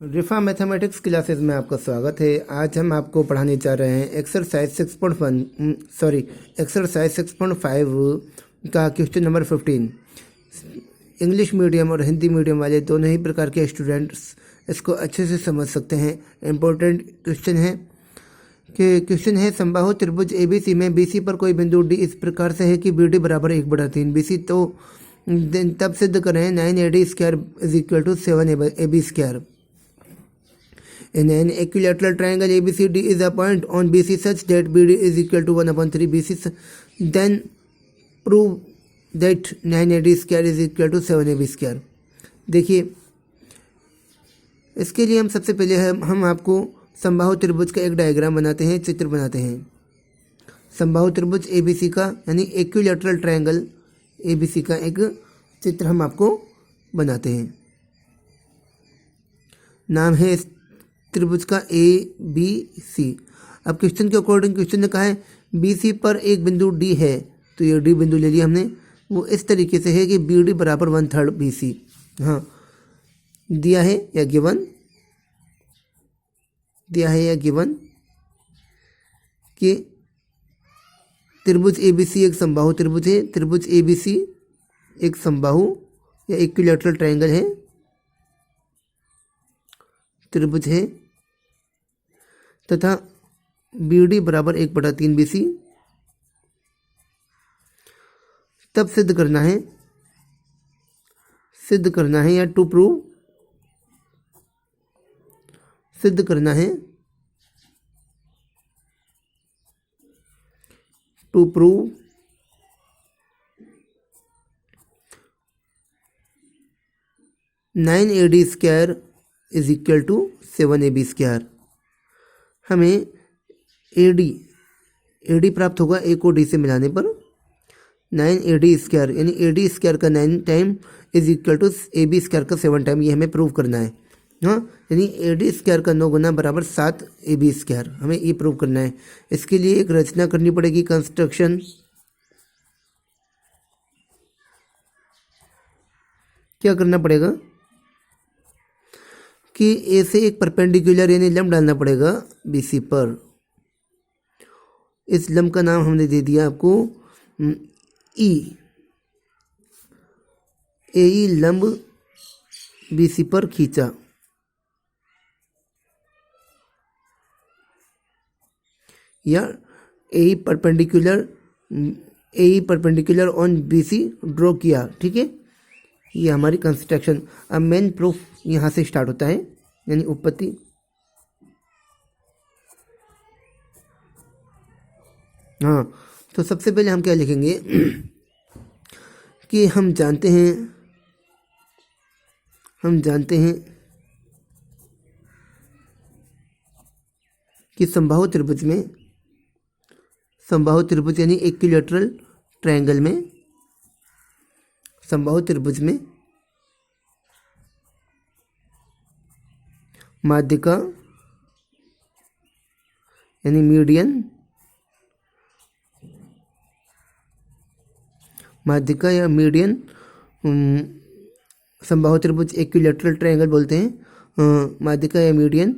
रिफा mathematics classes में आपका स्वागत है। आज हम आपको पढ़ाने जा रहे हैं एक्सरसाइज 6.5 का क्वेश्चन नंबर 15। इंग्लिश मीडियम और हिंदी मीडियम वाले दोनों ही प्रकार के स्टूडेंट्स इसको अच्छे से समझ सकते हैं। इम्पोर्टेंट क्वेश्चन है कि क्वेश्चन है समबाहु त्रिभुज ABC में BC पर कोई बिंदु D इस प्रकार से है कि BD बराबर 1/3 BC, तो तब सिद्ध करें 9AD square is equal to 7AB square. In an equilateral triangle ABCD is a point on BC such that BD is equal to 1/3 BC. Then prove that 9AD square is equal to 7AB square. देखिए, इसके लिए हम सबसे पहले हम आपको समबाहु त्रिभुज का एक डायग्राम बनाते हैं, चित्र बनाते हैं। समबाहु त्रिभुज ABC का यानी इक्विलैटरल ट्रायंगल ABC का एक चित्र हम आपको बनाते हैं। नाम है त्रिभुज का ABC। अब क्वेश्चन के अकॉर्डिंग क्वेश्चन ने कहा है BC पर एक बिंदु D है, तो ये D बिंदु ले लिया हमने। वो इस तरीके से है कि BD बराबर 1/3 BC। हाँ, दिया है या गिवन कि त्रिभुज ABC एक समबाहु त्रिभुज है। त्रिभुज ABC एक समबाहु या इक्विलैटरल ट्रायंगल है, त्रिभुज है, तथा BD बराबर 1/3 BC। तब सिद्ध करना है या टू प्रूव सिद्ध करना है to prove 9AD square is equal to 7AB square. हमें AD प्राप्त होगा A को D से मिलाने पर। 9AD स्क्वायर यानी AD स्क्वायर का 9 time is equal to AB square का 7 टाइम, ये हमें प्रूव करना है। हाँ, यानी AD स्क्वायर का 9 गुना बराबर 7AB स्क्वायर, हमें ये प्रूव करना है। इसके लिए एक रचना करनी पड़ेगी, कंस्ट्रक्शन। क्या करना पड़ेगा कि A से एक परपेंडिकुलर यानी लंब डालना पड़ेगा BC पर। इस लंब का नाम हमने दे दिया आपको E। AE लंब BC पर खींचा, या AE perpendicular on BC draw किया। ठीक है, ये हमारी कंस्ट्रक्शन। अब मेन प्रूफ यहाँ से स्टार्ट होता है, यानी उत्पत्ति। हाँ, तो सबसे पहले हम क्या लिखेंगे कि हम जानते हैं कि समबाहु त्रिभुज यानी इक्विलैटरल ट्रायंगल में, समबाहु त्रिभुज में माध्यिका यानी मीडियन, माध्यिका या मीडियन, समबाहु त्रिभुज इक्विलैटरल ट्रायंगल बोलते हैं, माध्यिका या मीडियन,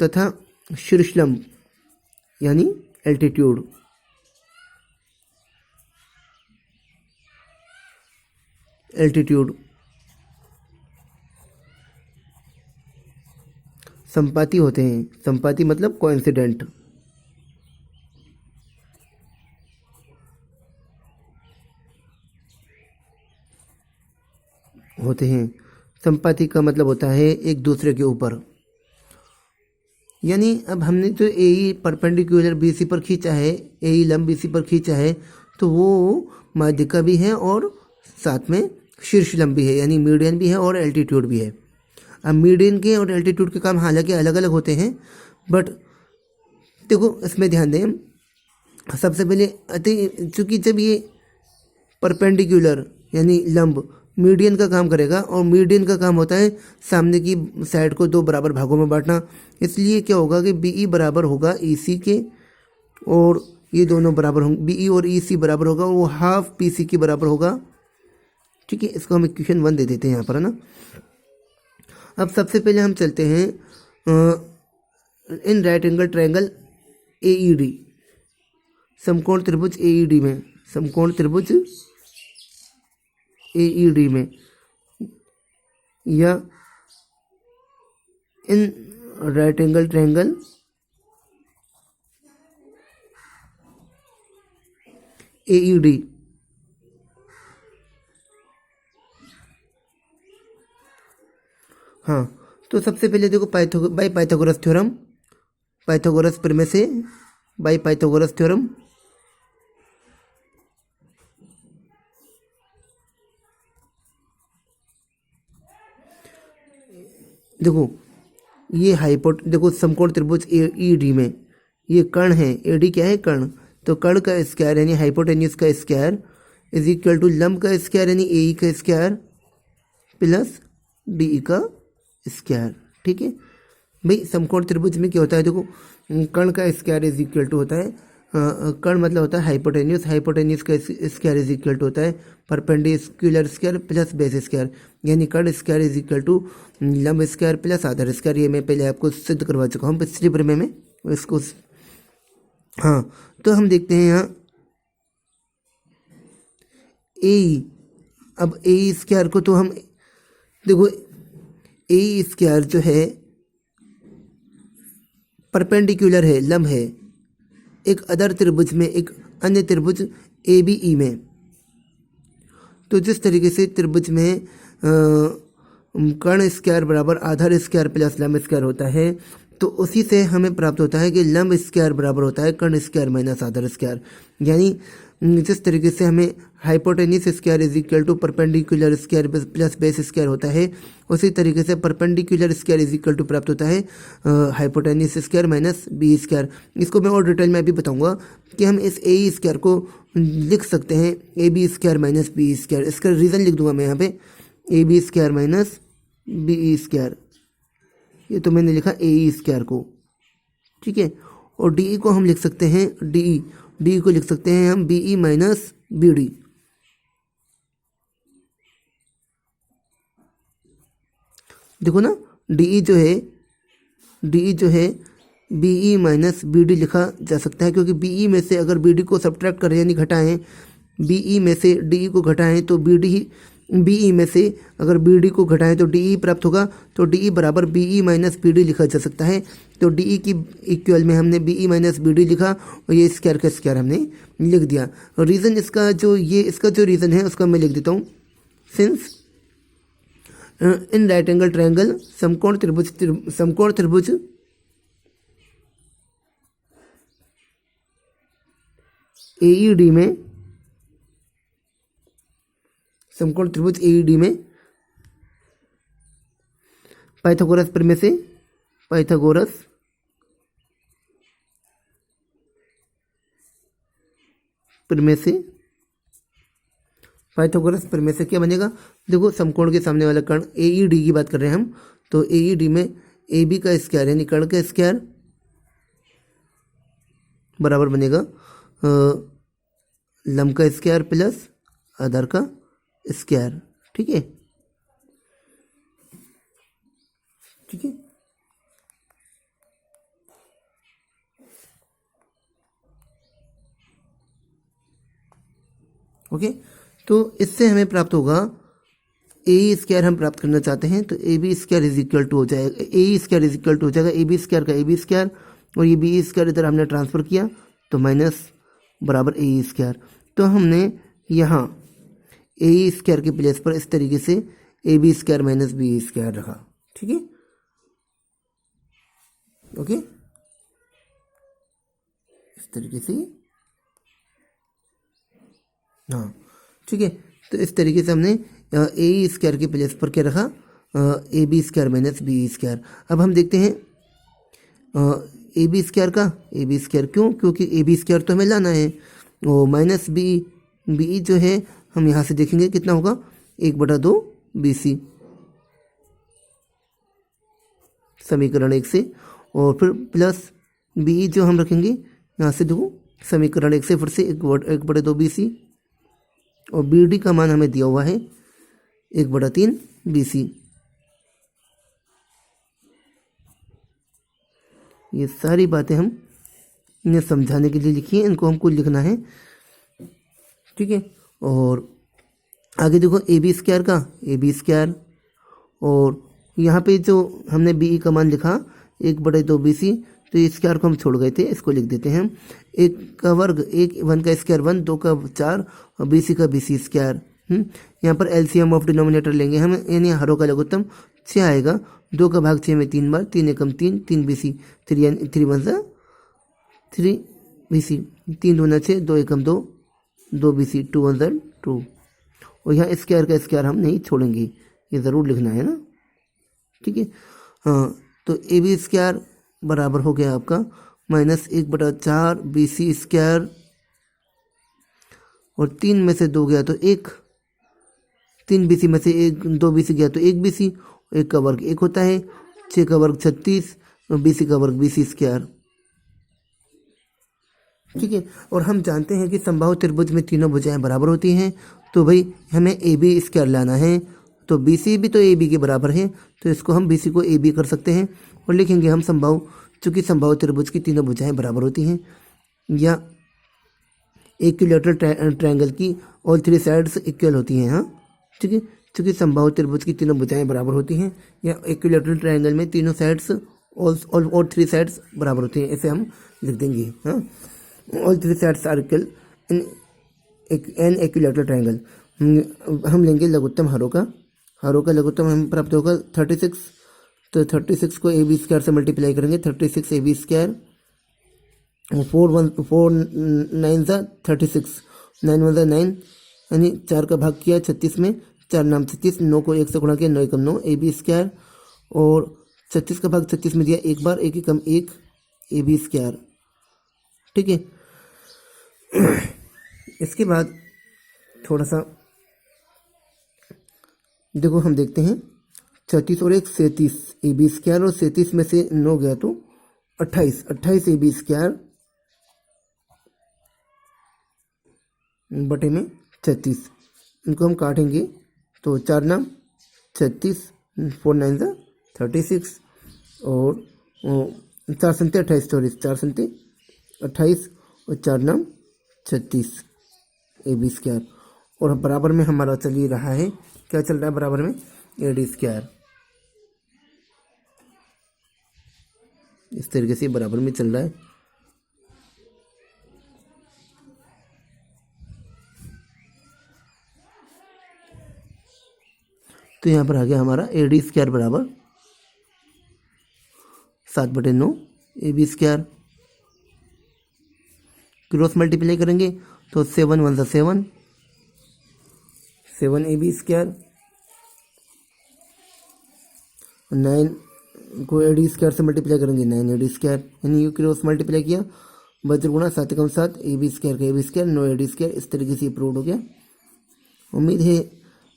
तथा शीर्षलंब यानी एल्टीट्यूड। संपाती होते हैं। संपाती मतलब कोइंसिडेंट होते हैं। संपाती का मतलब होता है एक दूसरे के ऊपर। यानी अब हमने जो AE परपेंडिकुलर BC पर खींचा है, AE लंब BC पर खींचा है, तो वो माध्यिका भी है और साथ में शीर्ष लंब भी है, यानी मीडियन भी है और एल्टीट्यूड भी है। अब मीडियन के और एल्टीट्यूड के काम हालांकि अलग अलग होते हैं, बट देखो इसमें ध्यान दें। सबसे पहले चूँकि जब ये परपेंडिकुलर यानी लंब मीडियन का काम करेगा, और मीडियन का काम होता है सामने की साइड को 2 बराबर भागों में बांटना, इसलिए क्या होगा कि BE बराबर होगा EC के, और ये दोनों बराबर होंगे, BE और EC बराबर होगा, वो हाफ BC के बराबर होगा। ठीक है, इसको हम इक्वेशन 1 दे देते हैं यहाँ पर, है ना। अब सबसे पहले हम चलते हैं in right angle triangle AED, समकोण त्रिभुज AED में, समकोण त्रिभुज AED में, या in right angle triangle AED। हाँ, तो सबसे पहले देखो बाई पाइथागोरस थ्योरम, पाइथागोरस प्रमेय से, बाई पाइथागोरस थ्योरम। देखो ये देखो समकोण त्रिभुज AED में ये कर्ण है, AD क्या है, कर्ण। तो कर्ण का स्क्वायर यानी हाइपोटेन्यूज का स्क्वायर इज इक्वल टू लंब का स्क्वायर यानी AE का स्क्वायर प्लस DE का स्क्वायर। ठीक है भाई, समकोण त्रिभुज में क्या होता है, देखो कर्ण का स्क्वायर इज इक्वल टू होता है, कर्ण मतलब होता है हाइपोटेन्यूज, हाइपोटेन्यूज का स्क्वायर इज इक्वल टू होता है perpendicular square plus base square, यानी कर्ण स्क्वायर इज इक्वल टू लंब स्क्वायर प्लस आधार स्क्वायर। ये मैं पहले आपको सिद्ध करवा चुका हूँ पिछले प्रमेय में इसको। हाँ, तो हम देखते हैं यहाँ AE, अब AE स्क्वायर को तो हम देखो AE स्क्वायर जो है परपेंडिकुलर है, लंब है एक अदर त्रिभुज में, एक अन्य त्रिभुज ABE में। तो जिस तरीके से त्रिभुज में कर्ण स्क्वायर बराबर आधार स्क्वायर प्लस लंब स्क्वायर होता है, तो उसी से हमें प्राप्त होता है कि लंब स्क्वायर बराबर होता है कर्ण स्क्वायर माइनस आधार स्क्वायर। यानी जिस तरीके से हमें hypotenuse square is equal to perpendicular square plus base square होता है, उसी तरीके से perpendicular square is equal to प्राप्त होता है hypotenuse square minus B square. इसको मैं और डिटेल में अभी बताऊंगा कि हम इस AE स्क्वायर को लिख सकते हैं AB square minus B square. इसका रीज़न लिख दूंगा मैं यहाँ पे, AB square minus BE square, ये तो मैंने लिखा AE स्क्वायर को। ठीक है, और DE को हम लिख सकते हैं DE को लिख सकते हैं हम BE माइनस BD। देखो ना, DE जो है BE माइनस BD लिखा जा सकता है, क्योंकि BE में से अगर BD को सब्ट्रैक्ट करें यानी घटाएं, BE में से DE को घटाएं तो BE में से अगर BD को घटाएं तो DE प्राप्त होगा। तो DE बराबर BE माइनस BD लिखा जा सकता है। तो DE की इक्वल में हमने BE माइनस BD लिखा और ये स्क्वायर का स्क्वायर हमने लिख दिया। और रीज़न इसका जो रीज़न है उसका मैं लिख देता हूँ। Since in right angle triangle समकोण त्रिभुज AED में, समकोण त्रिभुज AED में पाइथागोरस प्रमेय से, पाइथागोरस प्रमेय से क्या बनेगा, देखो समकोण के सामने वाला कर्ण AED की बात कर रहे हैं हम, तो AED में AB का स्क्वायर यानी कर्ण का स्क्वायर बराबर बनेगा लंब का स्क्वायर प्लस आधार का स्क्वायर। ठीक है, ओके। तो इससे हमें प्राप्त होगा AE स्क्वायर हम प्राप्त करना चाहते हैं, तो AB square is equal to हो जाएगा, AE square is equal to हो जाएगा AB स्क्वायर का AB स्क्वायर, और ये BE स्क्वायर इधर हमने ट्रांसफर किया तो माइनस बराबर AE स्क्वायर। तो हमने यहाँ AE स्क्वायर के प्लेस पर इस तरीके से AB square minus BE square रखा। ठीक है, ओके, इस तरीके से, हाँ ठीक है। तो इस तरीके से हमने AE स्क्वायर के प्लेस पर क्या रखा, AB square minus BE square. अब हम देखते हैं AB स्क्वायर का, AB स्क्वायर क्योंकि AB स्क्वायर तो हमें लाना है, वो माइनस BE जो है हम यहाँ से देखेंगे कितना होगा 1/2 BC, समीकरण 1 से, और फिर प्लस BE जो हम रखेंगे यहाँ से, देखो समीकरण 1 से फिर से 1/2 BC, और BD का मान हमें दिया हुआ है 1/3 BC। ये सारी बातें हम इन्हें समझाने के लिए लिखी हैं, इनको हमको लिखना है, ठीक है। और आगे देखो ए बी स्क्वायर का ए बी स्क्वायर, और यहाँ पे जो हमने बी ई का मान लिखा 1/2 BC, तो इस स्क्वायर को हम छोड़ गए थे, इसको लिख देते हैं। 1 का वर्ग 1, 1 का स्क्वायर 1, 2 का 4 और BC का BC स्क्वायर। यहाँ पर LCM ऑफ डिनोमिनेटर लेंगे हम, यानी हरों का लघुत्तम 6 आएगा। 2 का भाग 6 में 3 बार, 3 एकम 3, 3 BC, 3 1 3 BC, 3 दूना 6, 2 एकम 2, 2 BC, 2 1 2। और यहाँ स्क्वायर का स्क्वायर हम नहीं छोड़ेंगे, ये ज़रूर लिखना है ना, ठीक है। हाँ, तो ए बी स्क्वायर बराबर हो गया आपका -1/4 BC स्क्वायर, और 3 में से 2 गया तो 1, 3 BC में से 2 BC गया तो 1 BC, 1 का वर्ग 1 होता है, 6 का वर्ग 36 और BC का वर्ग BC स्क्वायर, ठीक है। और हम जानते हैं कि समबाहु त्रिभुज में तीनों भुजाएं बराबर होती हैं, तो भाई हमें ए बी स्क्वायर लाना है, तो BC भी तो ए बी के बराबर है, तो इसको हम BC को ए बी कर सकते हैं और लिखेंगे हम समबाहु, चूँकि समबाहु त्रिभुज की तीनों भुजाएं बराबर होती हैं, या इक्विलैटरल ट्रायंगल की ऑल 3 साइड्स इक्वल होती हैं, हाँ, ठीक है। चूँकि समबाहु त्रिभुज की तीनों भुजाएं बराबर होती हैं, या इक्विलैटरल ट्रायंगल में तीनों साइड्स और 3 साइड्स बराबर होती हैं, ऐसे हम लिख देंगे, हाँ। All 3 sides are equal in an equilateral triangle. हम लेंगे लघुत्तम हरों का लघुत्तम हम प्राप्त होगा 36, तो 36 को ए बी स्क्वायर से मल्टीप्लाई करेंगे, 36 ए बी स्क्वायर, 4 9 36, 9 1 9, यानी 4 का भाग किया 36 में, 4 नाम 36, 9 को 1 से गुणा किया, 9 एकम 9 ए बी स्क्वायर, और 36 का भाग 36 में दिया एक बार, 1 एकम 1 ए बी स्क्वायर, ठीक है। इसके बाद थोड़ा सा देखो हम देखते हैं, 36 और 1 37 ए बी स्क्वायर, और 37 में से 9 गया तो 28 ए बी स्क्वायर बटे में 36, इनको हम काटेंगे तो 4 नाम 36, 4 9 36, और 4 संते 28, सॉरी 4 संते 28 और 4 नाम 36 ए बी स्क्वायर, और बराबर में हमारा चल ही रहा है, क्या चल रहा है बराबर में, ए डी स्क्वायर, इस तरीके से बराबर में चल रहा है। तो यहाँ पर आ गया हमारा ए डी स्क्वायर बराबर 7/9 A B square. Cross multiply करेंगे तो 7 1 7, 7 ए बी स्क्वायर, 9 को ए डी स्क्वायर से मल्टीप्लाई करेंगे 9 ए डी स्क्वायर, यानी यू क्रॉस मल्टीप्लाई किया, बच गुणा 7 एकम 7 ए बी स्क्वायर का A B square, 9 A D square, इस तरीके से अप्रूव हो गया। उम्मीद है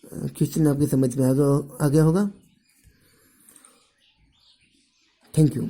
क्वेश्चन आपकी समझ में आ गया होगा। Thank you.